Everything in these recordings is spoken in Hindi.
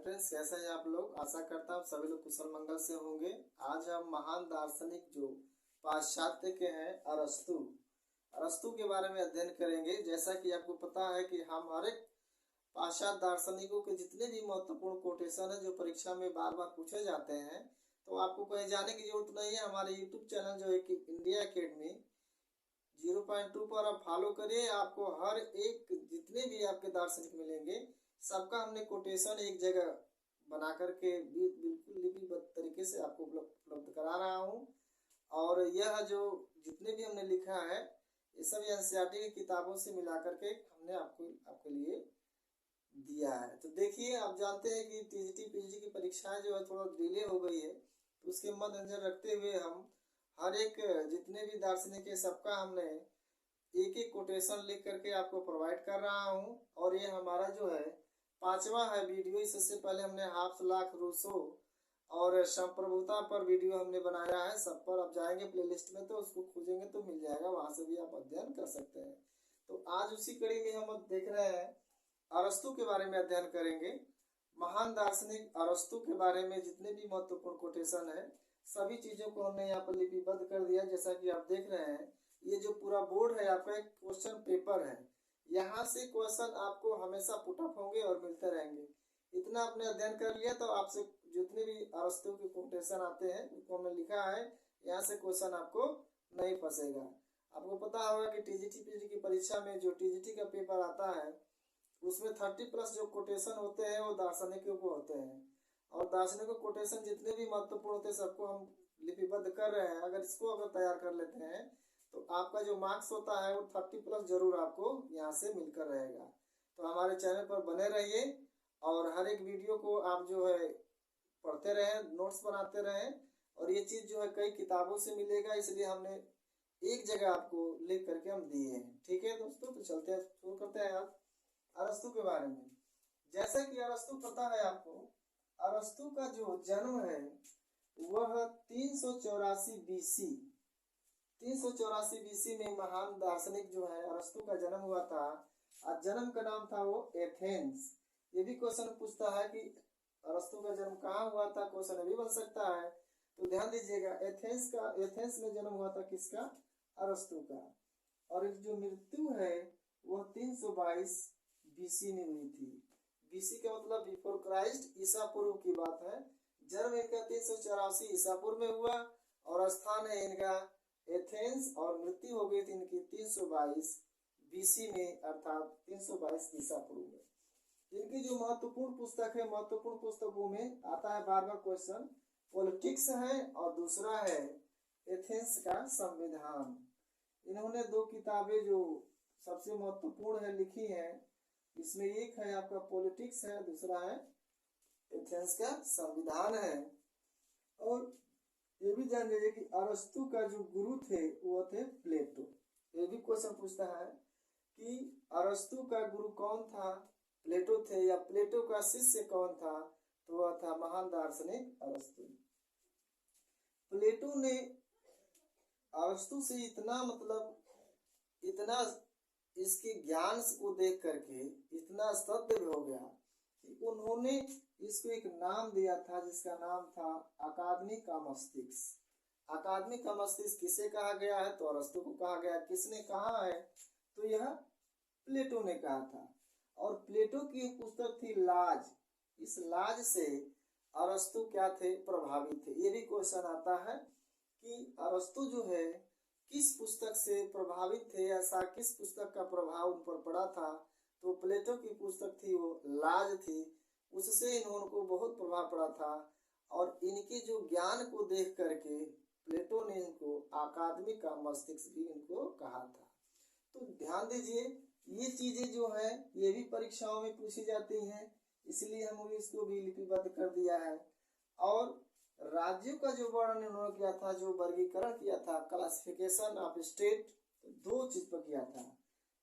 फ्रेंड्स, कैसे हैं आप लोग। आशा करता हूँ सभी लोग कुशल मंगल से होंगे। आज हम महान दार्शनिक जो पाश्चात्य के हैं अरस्तु अरस्तु के बारे में अध्ययन करेंगे। जैसा कि आपको पता है कि हम हर एक पाश्चात्य दार्शनिकों के जितने भी महत्वपूर्ण कोटेशन है जो परीक्षा में बार बार पूछे जाते हैं, तो आपको कहीं जाने की जरूरत नहीं है। हमारे यूट्यूब चैनल जो है कि इंडिया अकेडमी 0.2 पर आप फॉलो करिए। आपको हर एक जितने भी आपके दार्शनिक मिलेंगे सबका हमने कोटेशन एक जगह बना करके बिल्कुल लिपिबद्ध तरीके से आपको उपलब्ध करा रहा हूँ। और यह जो जितने भी हमने लिखा है ये सब एनसीईआरटी की किताबों से मिला करके हमने आपके लिए दिया है। तो देखिए, आप जानते हैं कि टीजीटी पीजीटी की परीक्षाएं जो है थोड़ा डिले हो गई है, तो उसके मद्देनजर रखते हुए हम हर एक जितने भी दार्शनिक है सबका हमने एक एक कोटेशन लिख करके आपको प्रोवाइड कर रहा हूँ। और ये हमारा जो है 5वां है वीडियो। इससे पहले हमने हाफ रूसो और संप्रभुता पर वीडियो हमने बनाया है। सब पर आप जाएंगे प्लेलिस्ट में तो उसको खोजेंगे तो मिल जाएगा, वहां से भी आप अध्ययन कर सकते हैं। तो आज उसी कड़ी में हम देख रहे हैं अरस्तु के बारे में अध्ययन करेंगे। महान दार्शनिक अरस्तु के बारे में जितने भी महत्वपूर्ण कोटेशन है सभी चीजों को हमने यहाँ पर लिपिबद्ध कर दिया। जैसा कि आप देख रहे हैं, ये जो पूरा बोर्ड है आपका एक क्वेश्चन पेपर है। यहाँ से क्वेश्चन आपको हमेशा पुटअप होंगे और मिलते रहेंगे। इतना आपने अध्ययन कर लिया तो आपसे जितने भी अरस्तु के कोटेशन आते हैं उनको हमने लिखा है, यहाँ से क्वेश्चन आपको नहीं फंसेगा। आपको पता होगा कि टीजीटी पीजीटी की परीक्षा में जो टीजीटी का पेपर आता है उसमें 30+ जो कोटेशन होते हैं वो दार्शनिकों को होते हैं। और दार्शनिकों कोटेशन जितने भी महत्वपूर्ण होते हैं सबको हम लिपिबद्ध कर रहे हैं। अगर तैयार कर लेते हैं तो आपका जो मार्क्स होता है वो 30+ जरूर आपको यहाँ से मिलकर रहेगा। तो हमारे चैनल पर बने रहिए और हर एक वीडियो को आप जो है पढ़ते रहें, नोट्स बनाते रहें। और ये चीज़ जो है कई किताबों से मिलेगा, इसलिए हमने एक जगह आपको लिख करके हम दिए हैं। ठीक है दोस्तों, तो चलते हैं, शुरू करते हैं आप अरस्तु के बारे में। जैसा कि अरस्तु पता है आपको, अरस्तु का जो जन्म है वह 384 बीसी 384 बीसी में महान दार्शनिक जो है अरस्तु का जन्म हुआ था। और जन्म का नाम था वो एथेंस। ये भी क्वेश्चन पूछता है कि अरस्तु का जन्म कहाँ हुआ था, क्वेश्चन भी बन सकता है। तो ध्यान दीजिएगा, एथेंस में जन्म हुआ था किसका, अरस्तु का। और जो मृत्यु है वह 322 बीसी में हुई थी। बीसी का मतलब बिफोर क्राइस्ट, ईसा पूर्व की बात है। जन्म इनका 384 ईसा पूर्व में हुआ और स्थान है इनका एथेंस। और मृत्यु हो गई थी इनकी 322 बीसी में, अर्थात 322 ईसा पूर्व में। इनकी जो महत्वपूर्ण पुस्तक है, महत्वपूर्ण पुस्तकों में आता है बार बार क्वेश्चन, पॉलिटिक्स है और दूसरा है एथेंस का संविधान। इन्होंने 2 किताबें जो सबसे महत्वपूर्ण है लिखी है। इसमें एक है आपका पॉलिटिक्स है, दूसरा है एथेंस का संविधान है। और ये भी जान लीजिए कि अरस्तु का जो गुरु थे वो थे प्लेटो। ये भी क्वेश्चन पूछता है कि अरस्तु का गुरु कौन था, प्लेटो थे या प्लेटो का शिष्य कौन था, तो वह था महान दार्शनिक अरस्तु। प्लेटो ने अरस्तु से इतना इसके ज्ञान को देख करके इतना स्तब्ध हो गया कि उन्होंने इसको एक नाम दिया था जिसका नाम था अकादमी का मस्तिष्क। अकादमी का मस्तिष्क किसे कहा गया है, तो अरस्तु को कहा गया। किसने कहा है, तो यह प्लेटो ने कहा था। और प्लेटो की एक पुस्तक थी लाज। इस लाज से अरस्तु क्या थे, प्रभावित थे। ये भी क्वेश्चन आता है कि अरस्तु जो है किस पुस्तक से प्रभावित थे, ऐसा किस पुस्तक का प्रभाव उन पर पड़ा था। तो प्लेटो की पुस्तक थी वो लाज थी, उससे इनको बहुत प्रभाव पड़ा था। और इनके जो ज्ञान को देख करके प्लेटो ने इनको अकादमी का मस्तिष्क भी इनको कहा था। तो ध्यान दीजिए, ये चीजें जो है ये भी परीक्षाओं में पूछी जाती हैं, इसलिए हमने इसको भी लिपिबद्ध कर दिया है। और राज्यों का जो वर्णन उन्होंने किया था, जो वर्गीकरण किया था, क्लासिफिकेशन ऑफ स्टेट, तो 2 चीज पर किया था,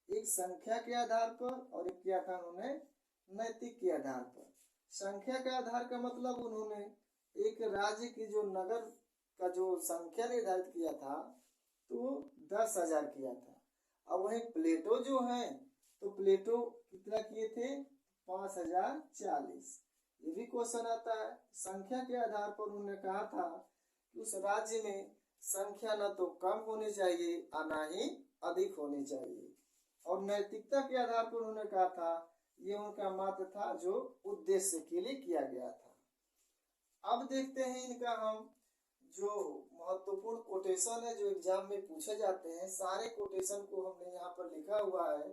एक संख्या के आधार पर और एक किया था उन्होंने नैतिक के आधार पर। संख्या के आधार का मतलब उन्होंने एक राज्य की जो नगर का जो संख्या निर्धारित किया था तो 10,000 किया था। अब वही प्लेटो जो है तो प्लेटो कितना किए थे, 5040। ये भी क्वेश्चन आता है। संख्या के आधार पर उन्होंने कहा था कि उस राज्य में संख्या न तो कम होनी चाहिए और न ही अधिक होनी चाहिए। और नैतिकता के आधार पर उन्होंने कहा था, ये उनका मत था जो उद्देश्य के लिए किया गया था। अब देखते हैं इनका हम जो महत्वपूर्ण कोटेशन है जो एग्जाम में पूछे जाते हैं, सारे कोटेशन को हमने यहाँ पर लिखा हुआ है,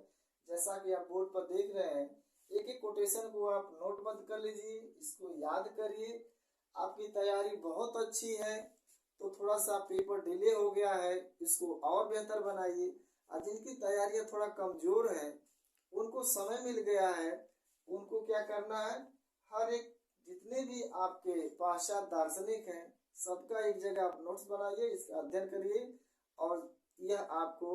जैसा कि आप बोर्ड पर देख रहे हैं। एक एक कोटेशन को आप नोटबंद कर लीजिए, इसको याद करिए। आपकी तैयारी बहुत अच्छी है तो थोड़ा सा पेपर डिले हो गया है, इसको और बेहतर बनाइए। और जिनकी तैयारियां थोड़ा कमजोर है, उनको समय मिल गया है, उनको क्या करना है, हर एक जितने भी आपके पाश्चात्य दार्शनिक हैं सबका एक जगह आप नोट्स बनाइए, इसका अध्ययन करिए और यह आपको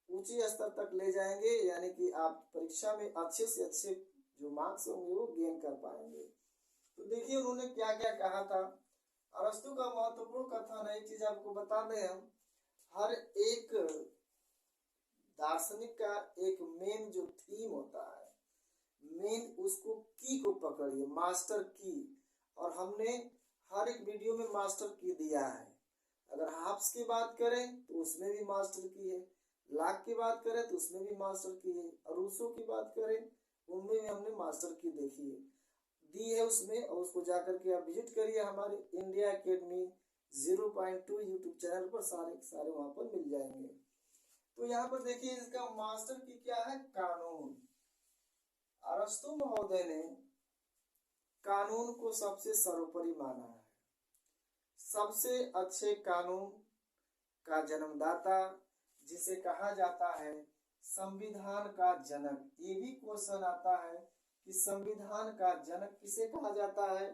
ऊंचे स्तर तक ले जाएंगे, यानी कि आप परीक्षा में अच्छे से अच्छे जो मार्क्स होंगे वो गेन कर पाएंगे। तो देखिए उन्होंने क्या क्या कहा था। अरस्तु का महत्वपूर्ण कथन है, एक चीज आपको बता दें हम, हर एक दार्शनिक का एक मेन जो थीम होता है, मेन उसको की को पकड़िए, मास्टर की। और हमने हर एक वीडियो में मास्टर की दिया है। अगर हाफ्स की बात करें तो उसमें भी मास्टर की है, लाख की बात करें तो उसमें भी मास्टर की है, और रूसों की बात करें उनमें भी हमने मास्टर की देखी है दी है उसमें। और उसको जाकर के आप विजिट करिए हमारे इंडिया एकेडमी 0.2 यूट्यूब चैनल पर, सारे वहां पर मिल जाएंगे। तो यहाँ पर देखिए इसका मास्टर की क्या है, कानून। अरस्तु महोदय ने कानून को सबसे सर्वोपरि माना है। सबसे अच्छे कानून का जन्मदाता जिसे कहा जाता है संविधान का जनक। ये भी क्वेश्चन आता है कि संविधान का जनक किसे कहा जाता है,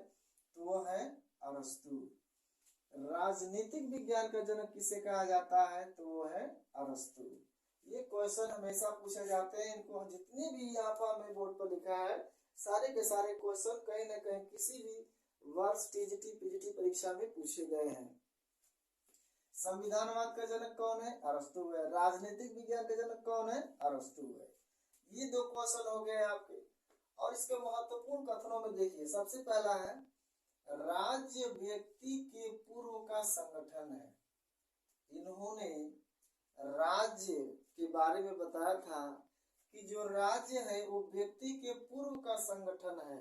तो वह है अरस्तु। राजनीतिक विज्ञान का जनक किसे कहा जाता है, तो वह है अरस्तु। ये क्वेश्चन हमेशा पूछे जाते हैं। इनको जितने भी यहाँ पर हमने बोर्ड पर लिखा है, सारे के सारे क्वेश्चन कहीं न कहीं किसी भी वर्ष टीजीटी पीजीटी परीक्षा में पूछे गए हैं। संविधानवाद का जनक कौन है, अरस्तु है। राजनीतिक विज्ञान का जनक कौन है, अरस्तु है। ये दो क्वेश्चन हो गए आपके। और इसके महत्वपूर्ण कथनों में देखिए, सबसे पहला है राज्य व्यक्ति के पूर्व का संगठन है। इन्होंने राज्य के बारे में बताया था कि जो राज्य है वो व्यक्ति के पूर्व का संगठन है।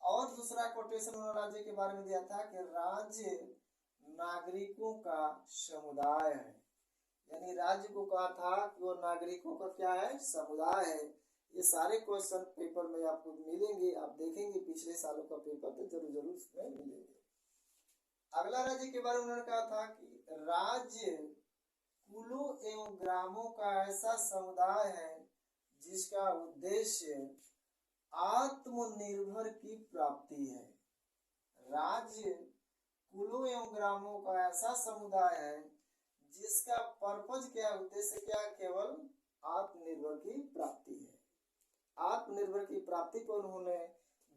और दूसरा कोटेशन उन्होंने राज्य के बारे में दिया था कि राज्य नागरिकों का समुदाय है। यानी राज्य को कहा था कि वो नागरिकों का क्या है, समुदाय है। ये सारे क्वेश्चन पेपर में आपको मिलेंगे, आप देखेंगे पिछले सालों का पेपर तो जरूर उसमें मिलेंगे। अगला राज्य के बारे में उन्होंने कहा था कि राज्य कुलों एवं ग्रामों का ऐसा समुदाय है जिसका उद्देश्य आत्मनिर्भर की प्राप्ति है। राज्य कुलों एवं ग्रामों का ऐसा समुदाय है जिसका पर्पज क्या, उद्देश्य क्या, केवल आत्मनिर्भर की प्राप्ति है। आत्मनिर्भर की प्राप्ति पर उन्होंने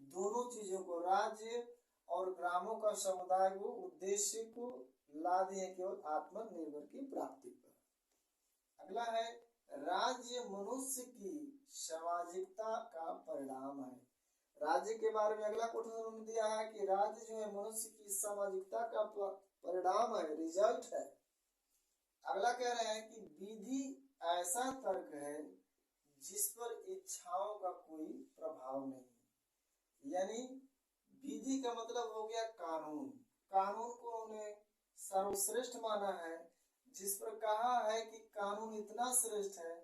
दोनों चीजों को, राज्य और ग्रामों का समुदाय को, उद्देश्य को ला दिए केवल आत्मनिर्भर की प्राप्ति पर। अगला है राज्य मनुष्य की सामाजिकता का परिणाम है। राज्य के बारे में अगला क्वेश्चन उन्होंने दिया है कि राज्य जो है मनुष्य की सामाजिकता का परिणाम है, रिजल्ट है। अगला कह रहे हैं कि विधि ऐसा तर्क है जिस पर इच्छाओं का कोई प्रभाव नहीं। यानी विधि का मतलब हो गया कानून। कानून को उन्होंने सर्वश्रेष्ठ माना है, जिस पर कहा है कि कानून इतना श्रेष्ठ है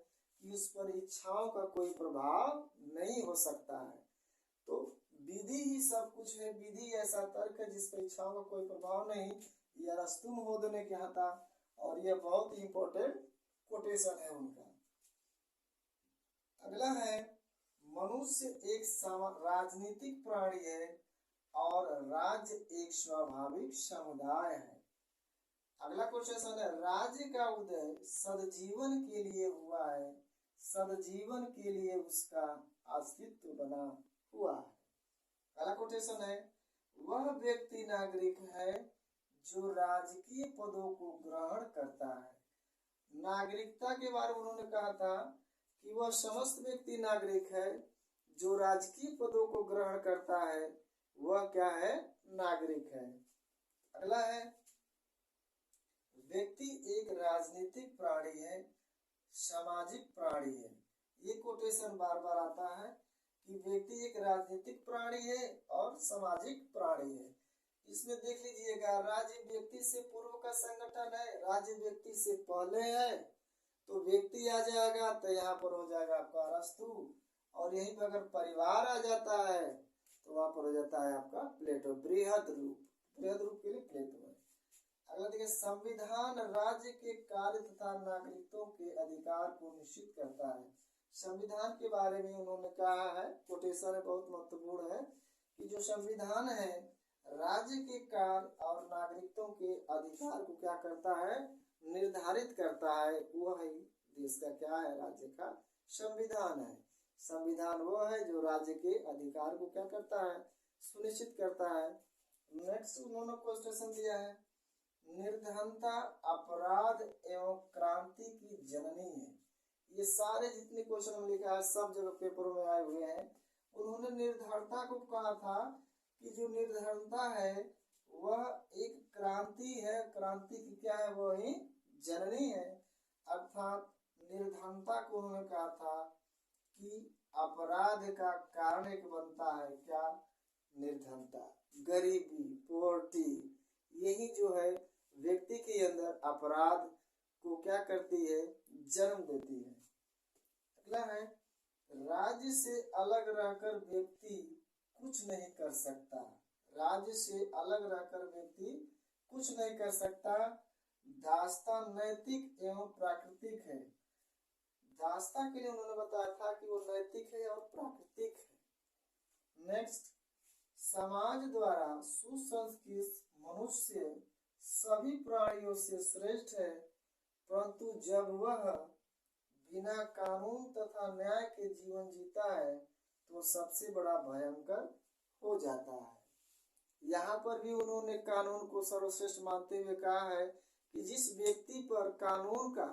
कि उस पर इच्छाओं का कोई प्रभाव नहीं हो सकता है। तो विधि ही सब कुछ है, विधि ऐसा तर्क है जिस पर इच्छाओं का कोई प्रभाव नहीं। यह अरस्तु महोदय ने कहा था और यह बहुत ही इंपॉर्टेंट कोटेशन है उनका। अगला है मनुष्य एक राजनीतिक प्राणी है और राज्य एक स्वाभाविक समुदाय है। अगला क्वेश्चन है राज्य का उदय सदजीवन के लिए हुआ है, सदजीवन के लिए उसका अस्तित्व बना हुआ है। अगला क्वेश्चन है वह व्यक्ति नागरिक है जो राजकीय पदों को ग्रहण करता है। नागरिकता के बारे में उन्होंने कहा था कि वह समस्त व्यक्ति नागरिक है जो राजकीय पदों को ग्रहण करता है, वह क्या है, नागरिक है। अगला है, व्यक्ति एक राजनीतिक प्राणी है, सामाजिक प्राणी है। ये कोटेशन बार बार आता है कि व्यक्ति एक राजनीतिक प्राणी है और सामाजिक प्राणी है। इसमें देख लीजिएगा, राज्य व्यक्ति से पूर्व का संगठन है, राज्य व्यक्ति से पहले है, तो व्यक्ति आ जाएगा तो यहाँ पर हो जाएगा आपका अरस्तु, और यहीं पर अगर परिवार आ जाता है तो वहां पर हो जाता है आपका प्लेटो। बृहद रूप, बृहद रूप के लिए प्लेटो है। अगला देखिए, संविधान राज्य के कार्य तथा नागरिकों के अधिकार को निश्चित करता है। संविधान के बारे में उन्होंने कहा है, कोटेशन बहुत महत्वपूर्ण है, कि जो संविधान है राज्य के कार्य और नागरिकों के अधिकार को क्या करता है, निर्धारित करता है। वह ही देश का क्या है, राज्य का संविधान है। संविधान वो है जो राज्य के अधिकार को क्या करता है, सुनिश्चित करता है। नेक्स्ट उन्होंने क्वेश्चन दिया है, निर्धनता अपराध एवं क्रांति की जननी है। ये सारे जितने क्वेश्चन लिखा है सब जगह पेपरों में आए हुए हैं। उन्होंने निर्धनता को कहा था कि जो निर्धनता है वह एक क्रांति है, क्रांति की क्या है, वह ही जननी है। अर्थात निर्धनता को उन्होंने कहा था कि अपराध का कारण एक बनता है क्या, निर्धनता, गरीबी, पोवर्टी, यही जो है व्यक्ति के अंदर अपराध को क्या करती है, जन्म देती है। अगला है, राज्य से अलग रहकर व्यक्ति कुछ नहीं कर सकता। राज्य से अलग रहकर व्यक्ति कुछ नहीं कर सकता। दास्ता नैतिक एवं प्राकृतिक है। दास्ता के लिए उन्होंने बताया था कि वो नैतिक है और प्राकृतिक है। नेक्स्ट, समाज द्वारा सुसंस्कृत मनुष्य सभी प्राणियों से श्रेष्ठ है, परंतु जब वह बिना कानून तथा न्याय के जीवन जीता है तो सबसे बड़ा भयंकर हो जाता है। यहाँ पर भी उन्होंने कानून को सर्वश्रेष्ठ मानते हुए कहा है कि जिस व्यक्ति पर कानून का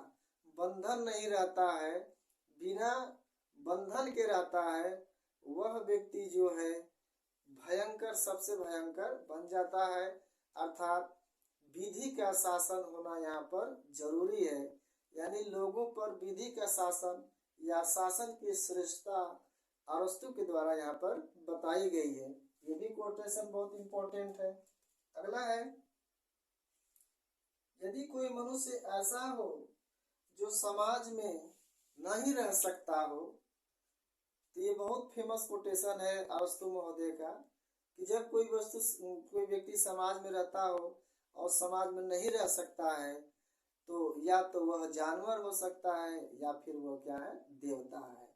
बंधन नहीं रहता है, बिना बंधन के रहता है, वह व्यक्ति जो है भयंकर, सबसे भयंकर बन जाता है। अर्थात विधि का शासन होना यहाँ पर जरूरी है, यानी लोगों पर विधि का शासन या शासन की श्रेष्ठता अरस्तु के द्वारा यहाँ पर बताई गई है। ये भी कोटेशन बहुत इंपॉर्टेंट है। अगला है, यदि कोई मनुष्य ऐसा हो जो समाज में नहीं रह सकता हो, तो ये बहुत फेमस कोटेशन है अरस्तु महोदय का, कि जब कोई व्यक्ति समाज में रहता हो और समाज में नहीं रह सकता है, तो या तो वह जानवर हो सकता है या फिर वह क्या है, देवता है।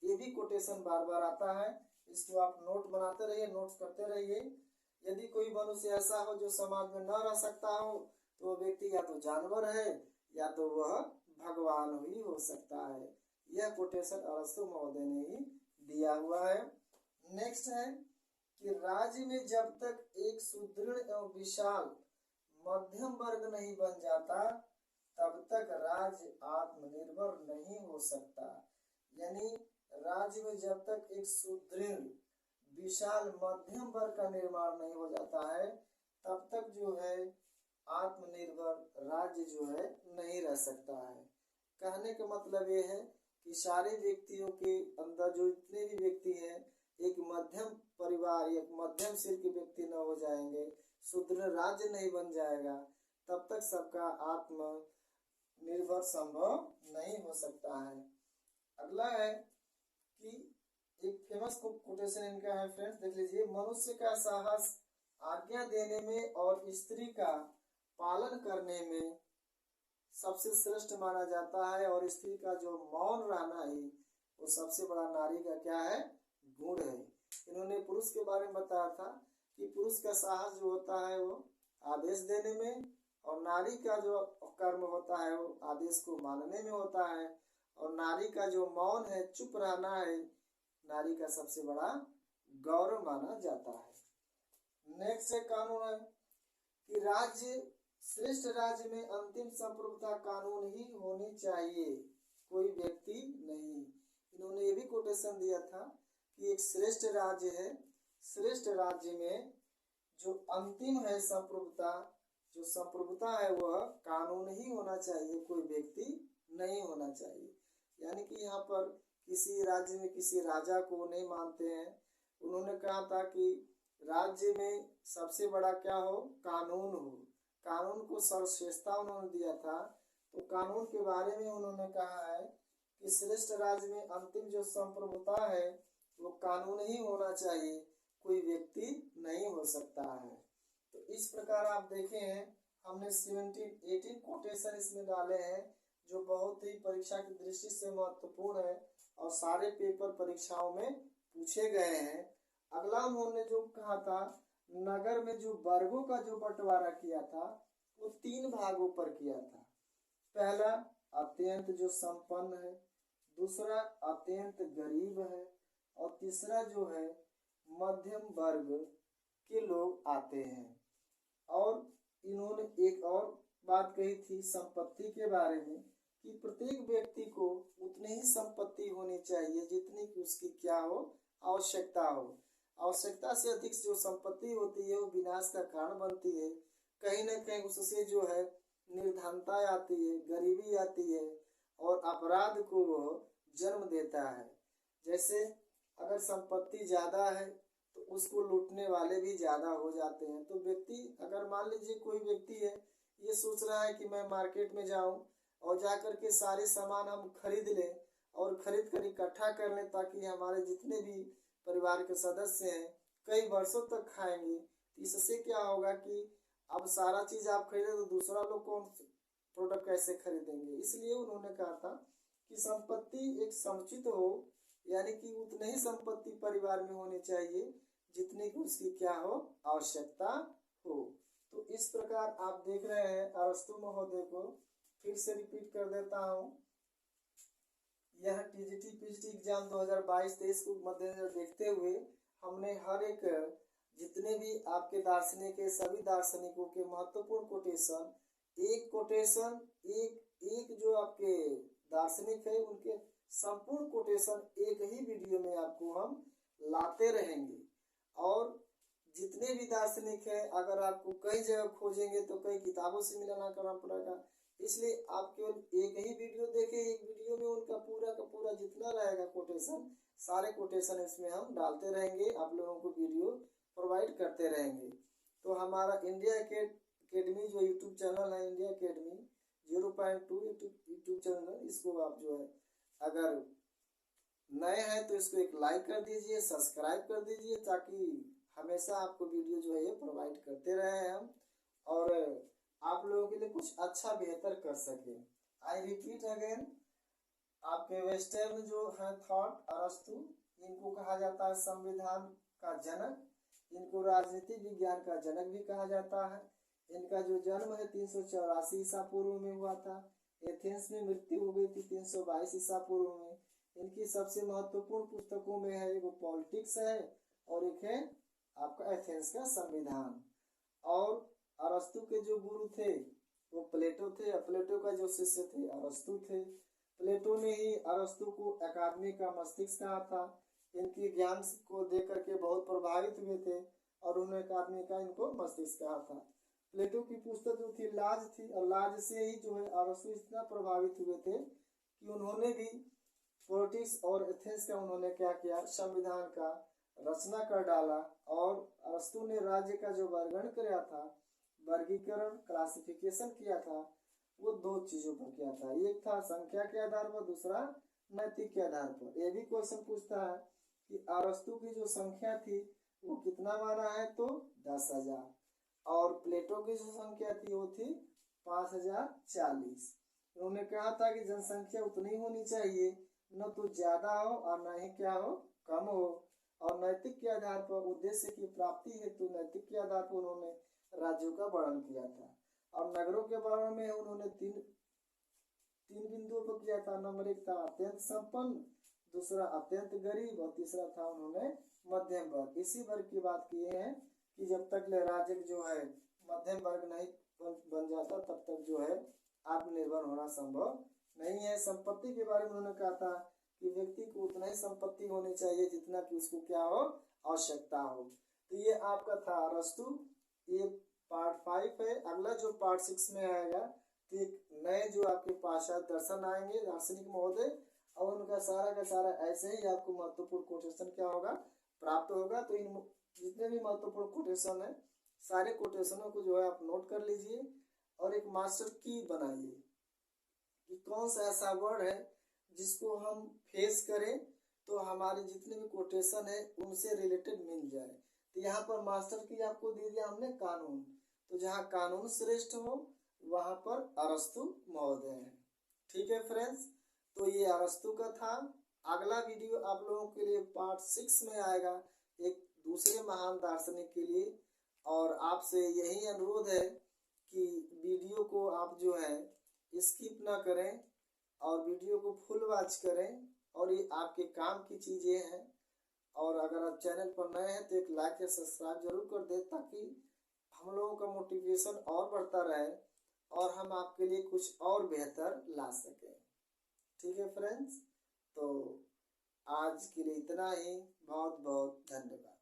ये भी कोटेशन बार बार आता है, इसको आप नोट बनाते रहिए, नोट्स करते रहिए। यदि कोई मनुष्य ऐसा हो जो समाज में न रह सकता हो, तो वह व्यक्ति या तो जानवर है या तो वह भगवान ही हो सकता है। यह कोटेशन अरस्तु महोदय ने ही दिया हुआ है। नेक्स्ट है कि राज्य में जब तक एक सुदृढ़ एवं विशाल मध्यम वर्ग नहीं बन जाता, तब तक राज्य आत्मनिर्भर नहीं हो सकता। यानी राज्य में जब तक एक सुदृढ़ विशाल मध्यम वर्ग का निर्माण नहीं हो जाता है, तब तक जो है आत्मनिर्भर राज्य जो है नहीं रह सकता है। कहने का मतलब ये है कि सारे व्यक्तियों के अंदर जो इतने भी व्यक्ति हैं, एक मध्यम परिवार, एक मध्यम श्रेणी के व्यक्ति न हो जाएंगे, सुदृढ़ राज्य नहीं बन जाएगा, तब तक सबका आत्मनिर्भर संभव नहीं हो सकता है। अगला है कि एक फेमस कोटेशन इनका है फ्रेंड्स, देख लीजिए, मनुष्य का साहस आज्ञा देने में और स्त्री का पालन करने में सबसे श्रेष्ठ माना जाता है, और स्त्री का जो मौन रहना ही वो सबसे बड़ा नारी का क्या है, गुण है। इन्होंने पुरुष के बारे में बताया था कि पुरुष का साहस जो होता है वो आदेश देने में, और नारी का जो कर्म होता है वो आदेश को मानने में होता है, और नारी का जो मौन है, चुप रहना है, नारी का सबसे बड़ा गौरव माना जाता है। नेक्स्ट कानून है कि राज्य, श्रेष्ठ राज्य में अंतिम संप्रभुता कानून ही होनी चाहिए, कोई व्यक्ति नहीं। इन्होंने ये भी कोटेशन दिया था कि एक श्रेष्ठ राज्य है, श्रेष्ठ राज्य में जो अंतिम है संप्रभुता, जो संप्रभुता है वह कानून ही होना चाहिए, कोई व्यक्ति नहीं होना चाहिए। यानी कि यहाँ पर किसी राज्य में किसी राजा को नहीं मानते हैं। उन्होंने कहा था कि राज्य में सबसे बड़ा क्या हो, कानून हो। कानून को सर्वश्रेष्ठता उन्होंने दिया था। तो कानून के बारे में उन्होंने कहा है कि श्रेष्ठ राज्य में अंतिम जो संप्रभुता है वो कानून ही होना चाहिए, कोई व्यक्ति नहीं हो सकता है। तो इस प्रकार आप देखें हमने 17-18 कोटेशन इसमें डाले हैं जो बहुत ही परीक्षा की दृष्टि से महत्वपूर्ण है और सारे पेपर परीक्षाओं में पूछे गए हैं। अगला उन्होंने जो कहा था, नगर में जो वर्गों का जो बंटवारा किया था वो 3 भागों पर किया था। पहला अत्यंत जो संपन्न है, दूसरा अत्यंत गरीब है और तीसरा जो है मध्यम वर्ग के लोग आते हैं। और इन्होंने एक और बात कही थी संपत्ति के बारे में कि प्रत्येक व्यक्ति को उतनी ही संपत्ति होनी चाहिए जितनी कि उसकी क्या हो, आवश्यकता हो। आवश्यकता से अधिक जो संपत्ति होती है वो विनाश का कारण बनती है। कहीं न कहीं उससे जो है निर्धनता आती है, गरीबी आती है और अपराध को वो जन्म देता है। जैसे अगर संपत्ति ज्यादा है तो उसको लूटने वाले भी ज्यादा हो जाते हैं। तो व्यक्ति, अगर मान लीजिए कोई व्यक्ति है ये सोच रहा है कि मैं मार्केट में जाऊं और जाकर के सारे सामान हम खरीद लें और खरीद कर इकट्ठा कर लें ताकि हमारे जितने भी परिवार के सदस्य हैं कई वर्षों तक खाएंगे। तो इससे क्या होगा कि अब सारा चीज आप खरीदे तो दूसरा लोग कौन प्रोडक्ट कैसे खरीदेंगे। इसलिए उन्होंने कहा था कि संपत्ति एक समुचित हो, यानी कि उतनी ही संपत्ति परिवार में होनी चाहिए जितनी कि उसकी क्या हो, आवश्यकता हो। तो इस प्रकार आप देख रहे हैं अरस्तु महोदय को फिर से रिपीट कर देता हूँ। यह टीजीटी पीजीटी एग्जाम 2022-23 को मद्देनजर देखते हुए हमने हर एक जितने भी आपके दार्शनिक है सभी दार्शनिकों के महत्वपूर्ण कोटेशन, एक कोटेशन एक जो आपके दार्शनिक है उनके संपूर्ण कोटेशन एक ही वीडियो में आपको हम लाते रहेंगे। और जितने भी दार्शनिक है अगर आपको कई जगह खोजेंगे तो कई किताबों से मिलाना करना पड़ेगा। इसलिए आप केवल एक ही वीडियो देखें, एक वीडियो में उनका पूरा का पूरा जितना रहेगा कोटेशन, सारे कोटेशन इसमें हम डालते रहेंगे, आप लोगों को वीडियो प्रोवाइड करते रहेंगे। तो हमारा इंडिया अकेडमी जो यूट्यूब चैनल है, इंडिया अकेडमी 0.2 यूट्यूब चैनल, इसको आप जो है अगर नए हैं तो इसको एक लाइक कर दीजिए, सब्सक्राइब कर दीजिए ताकि हमेशा आपको वीडियो जो है ये प्रोवाइड करते रहे हम और आप लोगों के लिए कुछ अच्छा बेहतर कर सके। आई रिपीट अगेन, आपके वेस्टर्न जो है थॉट अरस्तु, इनको कहा जाता है संविधान का जनक, इनको राजनीति विज्ञान का जनक भी कहा जाता है। इनका जो जन्म है 384 ईसा पूर्व में हुआ था। एथेंस में मृत्यु हो गई थी 322 ईसा पूर्व में। इनकी सबसे महत्वपूर्ण पुस्तकों में है वो पॉलिटिक्स है और एक है आपका एथेंस का संविधान। और अरस्तु के जो गुरु थे वो प्लेटो थे, प्लेटो का जो शिष्य थे अरस्तु थे। प्लेटो ने ही अरस्तु को अकादमी का मस्तिष्क कहा था। इनके ज्ञान को देख करके बहुत प्रभावित हुए थे और उन्होंने अकादमी का इनको मस्तिष्क कहा था। प्लेटो की पुस्तक जो थी लाज थी और लाज से ही जो है अरस्तु इतना प्रभावित हुए थे कि उन्होंने भी पॉलिटिक्स और एथेंस का उन्होंने क्या किया, संविधान का रचना कर डाला। और अरस्तु ने राज्य का जो वर्गीकरण किया था, वर्गीकरण क्लासिफिकेशन किया था, वो 2 चीजों पर किया था। एक था संख्या के आधार पर, दूसरा नैतिक के आधार पर। ये भी क्वेश्चन पूछता है कि अरस्तु की जो संख्या थी वो कितना माना है, तो 10,000 और प्लेटो की जो संख्या थी वो थी 5,040। उन्होंने कहा था कि जनसंख्या उतनी होनी चाहिए, न तो ज्यादा हो और न ही क्या हो, कम हो। और नैतिक के आधार पर उद्देश्य की प्राप्ति हेतु नैतिक के आधार पर उन्होंने राज्यों का वर्णन किया था। और नगरों के बारे में उन्होंने तीन बिंदुओं पर किया था। नंबर 1 था अत्यंत संपन्न, दूसरा अत्यंत गरीब और तीसरा था उन्होंने मध्यम वर्ग। इसी वर्ग की बात किए हैं कि जब तक राज्य जो है मध्यम वर्ग नहीं बन जाता तब तक जो है आत्मनिर्भर होना संभव नहीं है। संपत्ति के बारे में उन्होंने कहा था कि व्यक्ति को उतना ही संपत्ति होनी चाहिए जितना कि उसको क्या हो, आवश्यकता हो। तो ये आपका था अरस्तु, ये पार्ट 5 है। अगला जो पार्ट 6 में आएगा तो एक नए जो आपके पाश्चात्य दर्शन आएंगे, दार्शनिक महोदय, और उनका सारा का सारा ऐसे ही आपको महत्वपूर्ण कोटेशन क्या होगा, प्राप्त होगा। तो इन जितने भी महत्वपूर्ण कोटेशन है, सारे कोटेशनों को जो है आप नोट कर लीजिए और एक मास्टर की बनाइए कि कौन सा ऐसा वर्ड है जिसको हम फेस करें तो हमारे जितने भी कोटेशन है उनसे रिलेटेड मिल जाए। तो यहाँ पर मास्टर की आपको दे दिया हमने कानून, तो जहाँ कानून श्रेष्ठ हो वहां पर अरस्तु महोदय हैं। ठीक है फ्रेंड्स, तो ये अरस्तु का था। अगला वीडियो आप लोगों के लिए पार्ट 6 में आएगा, एक दूसरे महान दार्शनिक के लिए। और आपसे यही अनुरोध है कि वीडियो को आप जो है स्किप ना करें और वीडियो को फुल वॉच करें, और ये आपके काम की चीज़ें हैं। और अगर आप चैनल पर नए हैं तो एक लाइक या सब्सक्राइब जरूर कर दें, ताकि हम लोगों का मोटिवेशन और बढ़ता रहे और हम आपके लिए कुछ और बेहतर ला सकें। ठीक है फ्रेंड्स, तो आज के लिए इतना ही। बहुत बहुत धन्यवाद।